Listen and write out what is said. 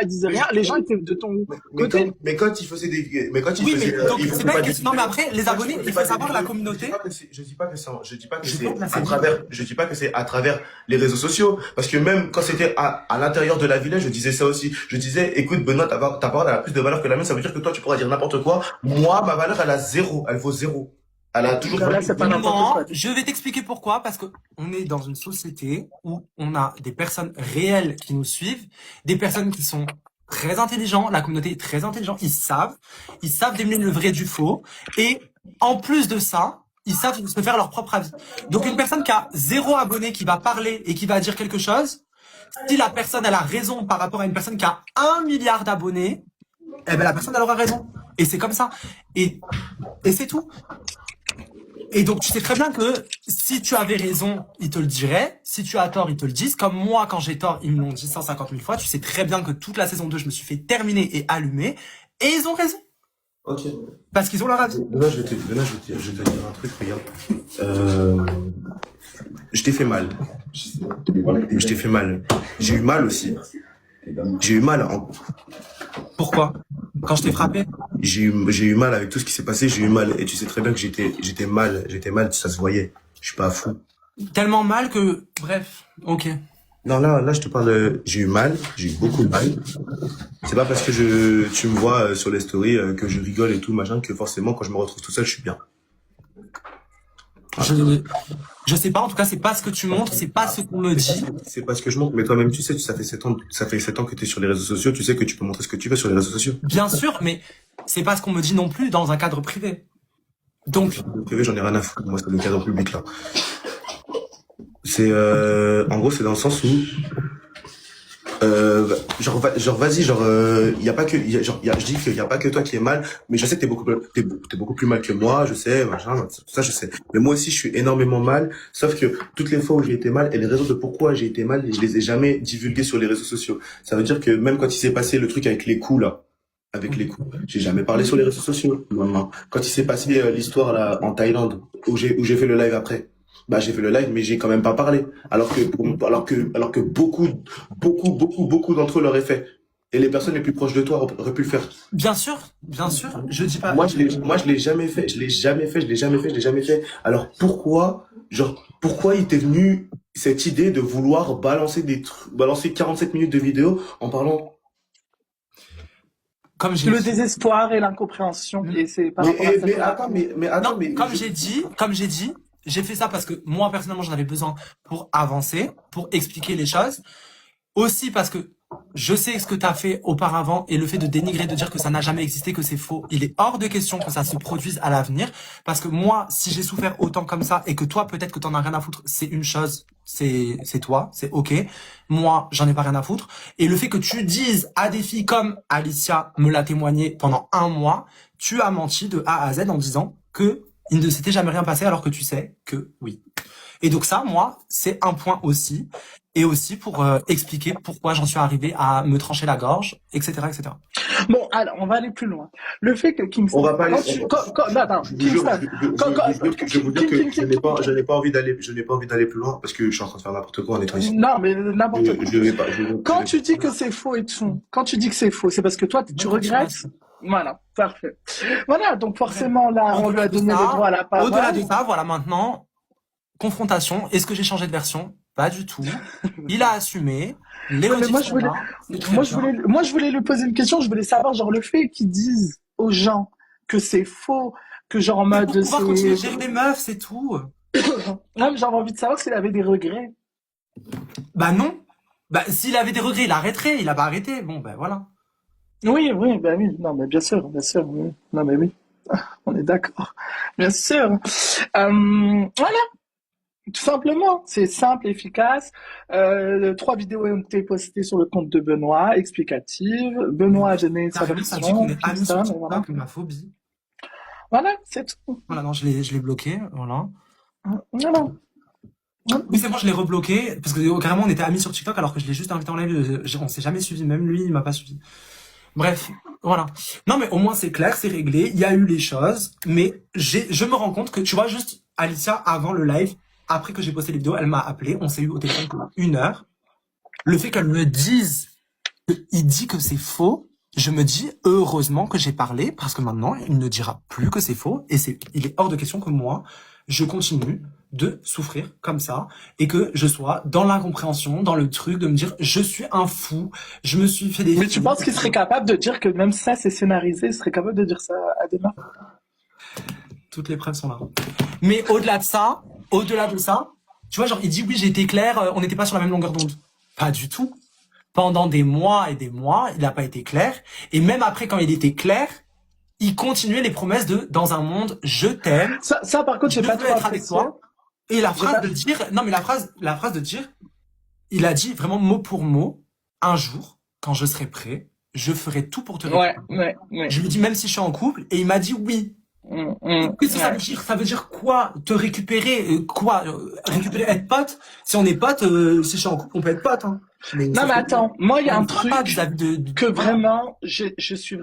ils disaient Mais, rien, les gens étaient de ton côté. mais quand il faisait mais quand il Oui, mais faisait, donc il c'est faisait pas pas une des question. Non, mais vidéos, après, les quand il abonnés, faisait il faut pas des savoir la vidéos, communauté. je dis pas que c'est, je dis pas que Je c'est veux que à travers, je dis pas que c'est à travers les réseaux sociaux, parce que même quand c'était à l'intérieur de la village, je disais ça aussi. Je disais, écoute, Benoît, ta parole elle a plus de valeur que la mienne, ça veut dire que toi, tu pourras dire n'importe quoi. Moi, ma valeur, elle a zéro, elle vaut zéro. Elle a toujours Donc là, valu c'est pas zéro. n'importe quoi. Non, je vais t'expliquer pourquoi. Parce que on est dans une société où on a des personnes réelles qui nous suivent, des personnes qui sont très intelligents. La communauté est très intelligente. Ils savent démêler le vrai du faux. Et en plus de ça, ils savent se faire leur propre avis. Donc une personne qui a 0 abonné, qui va parler et qui va dire quelque chose, si la personne elle a raison par rapport à une personne qui a 1 milliard d'abonnés, eh ben la personne elle aura raison. Et c'est comme ça. Et c'est tout. Et donc, tu sais très bien que si tu avais raison, ils te le diraient. Si tu as tort, ils te le disent. Comme moi, quand j'ai tort, ils me l'ont dit 150 000 fois. Tu sais très bien que toute la saison 2, je me suis fait terminer et allumer. Et ils ont raison. Ok. Parce qu'ils ont leur avis. Là, je vais te dire un truc, regarde. Je t'ai fait mal. Je t'ai fait mal. J'ai eu mal aussi. J'ai eu mal. Pourquoi? Quand je t'ai frappé? J'ai eu mal avec tout ce qui s'est passé. J'ai eu mal. Et tu sais très bien que j'étais mal. J'étais mal. Ça se voyait. Je suis pas fou. Tellement mal que... Bref, ok. Non, là, je te parle. J'ai eu mal. J'ai eu beaucoup de mal. C'est pas parce que tu me vois sur les stories que je rigole et tout, machin, que forcément, quand je me retrouve tout seul, je suis bien. Je sais pas, en tout cas, c'est pas ce que tu montres, c'est pas ce qu'on me dit. C'est pas ce que je montre, mais toi-même, tu sais, ça fait 7 ans que t'es sur les réseaux sociaux, tu sais que tu peux montrer ce que tu veux sur les réseaux sociaux. Bien sûr, mais c'est pas ce qu'on me dit non plus dans un cadre privé. Donc, Le privé, j'en ai rien à foutre, moi, c'est le cadre public, là. C'est, en gros, c'est dans le sens où, genre vas-y, y a pas que, je dis qu'il y a pas que toi qui est mal, mais je sais que t'es beaucoup plus mal que moi, je sais, machin, tout ça, je sais. Mais moi aussi, je suis énormément mal, sauf que toutes les fois où j'ai été mal, et les raisons de pourquoi j'ai été mal, je les ai jamais divulguées sur les réseaux sociaux. Ça veut dire que même quand il s'est passé le truc avec les coups, là, j'ai jamais parlé sur les réseaux sociaux. Non. Quand il s'est passé l'histoire, là, en Thaïlande, où j'ai fait le live après. Bah, j'ai fait le live, mais j'ai quand même pas parlé. Alors que beaucoup d'entre eux l'auraient fait. Et les personnes les plus proches de toi auraient pu le faire. bien sûr, je dis pas... Moi, je l'ai jamais fait. Je l'ai jamais fait. Alors, pourquoi il t'est venu cette idée de vouloir balancer 47 minutes de vidéo en parlant? Comme j'ai Le désespoir et l'incompréhension. Et c'est par rapport à ça. Mais attends, Non, mais comme j'ai dit, j'ai fait ça parce que moi, personnellement, j'en avais besoin pour avancer, pour expliquer les choses. Aussi parce que je sais ce que tu as fait auparavant et le fait de dénigrer, de dire que ça n'a jamais existé, que c'est faux. Il est hors de question que ça se produise à l'avenir. Parce que moi, si j'ai souffert autant comme ça et que toi, peut-être que t'en as rien à foutre, c'est une chose, c'est toi, c'est ok. Moi, j'en ai pas rien à foutre. Et le fait que tu dises à des filles comme Alicia me l'a témoigné pendant 1 mois, tu as menti de A à Z en disant que il ne s'était jamais rien passé alors que tu sais que oui. Et donc ça, moi, c'est un point aussi. Et aussi pour expliquer pourquoi j'en suis arrivé à me trancher la gorge, etc., etc. Bon, alors, on va aller plus loin. Le fait que Kingston... on va pas aller. Attends, Je vous jure, Kingston... je vous dire que je n'ai pas envie d'aller plus loin parce que je suis en train de faire n'importe quoi en étant ici. Non, mais n'importe quoi. Je vais pas. Quand tu dis que c'est faux et tout, quand tu dis que c'est faux, c'est parce que toi, tu regrettes. Voilà, parfait. Voilà, donc forcément, là, on lui a donné le droit à la parole. Au-delà de ça, voilà, maintenant, confrontation. Est-ce que j'ai changé de version? Pas du tout. Il a assumé. Les Ouais, mais moi, motifs je voulais lui poser une question. Je voulais savoir, genre, le fait qu'ils disent aux gens que c'est faux, que genre en mode... Pour pouvoir continuer à gérer les meufs, c'est tout. Non, mais j'avais envie de savoir s'il avait des regrets. Bah non. Bah s'il avait des regrets, il arrêterait. Il a pas arrêté. Bon, ben voilà. Oui, bah oui. Non, mais bien sûr, oui. Non, mais oui. On est d'accord. Bien sûr. Voilà. Tout simplement, c'est simple, efficace. 3 vidéos ont été postées sur le compte de Benoît, explicatives. Benoît a donné sa Ça dit version. qu'on est amis sur Kingston, voilà. TikTok, ma phobie. Voilà, c'est tout. Voilà, non, je l'ai bloqué, voilà. Voilà. Oui, c'est bon, je l'ai rebloqué, parce que carrément, on était amis sur TikTok, alors que je l'ai juste invité en live, on s'est jamais suivi, même lui, il m'a pas suivi. Bref, voilà. Non, mais au moins, c'est clair, c'est réglé, il y a eu les choses, mais je me rends compte que, tu vois, juste, Alicia, avant le live, après que j'ai posté les vidéos, elle m'a appelé, on s'est eu au téléphone pendant 1 heure. Le fait qu'elle me dise il dit que c'est faux, je me dis heureusement que j'ai parlé parce que maintenant il ne dira plus que c'est faux et il est hors de question que moi je continue de souffrir comme ça et que je sois dans l'incompréhension, dans le truc de me dire je suis un fou, je me suis fait des Mais tu films. penses qu'il serait capable de dire que même ça c'est scénarisé, il serait capable de dire ça à des meufs? Toutes les preuves sont là. Mais au-delà de ça, tu vois, genre il dit oui j'ai été clair, on n'était pas sur la même longueur d'onde. Pas du tout. Pendant des mois et des mois, il n'a pas été clair. Et même après, quand il était clair, il continuait les promesses de dans un monde, je t'aime, Ça par contre, je j'ai pas veux trop être avec apprécié. toi. Et la J'ai phrase pas... de dire, non mais la phrase de dire, il a dit vraiment mot pour mot, un jour, quand je serai prêt, je ferai tout pour te Ouais, récupérer. ouais, ouais. Je lui dis même si je suis en couple, et il m'a dit oui. Qu'est-ce que ça Ouais. veut dire? Ça veut dire quoi? Te récupérer? Quoi? Récupérer, être pote? Si on est pote, si je suis en couple, on peut être pote, hein. Mais Non sauf mais que attends, moi il y a on un ne fera pas truc vis-à-vis que vraiment, je suis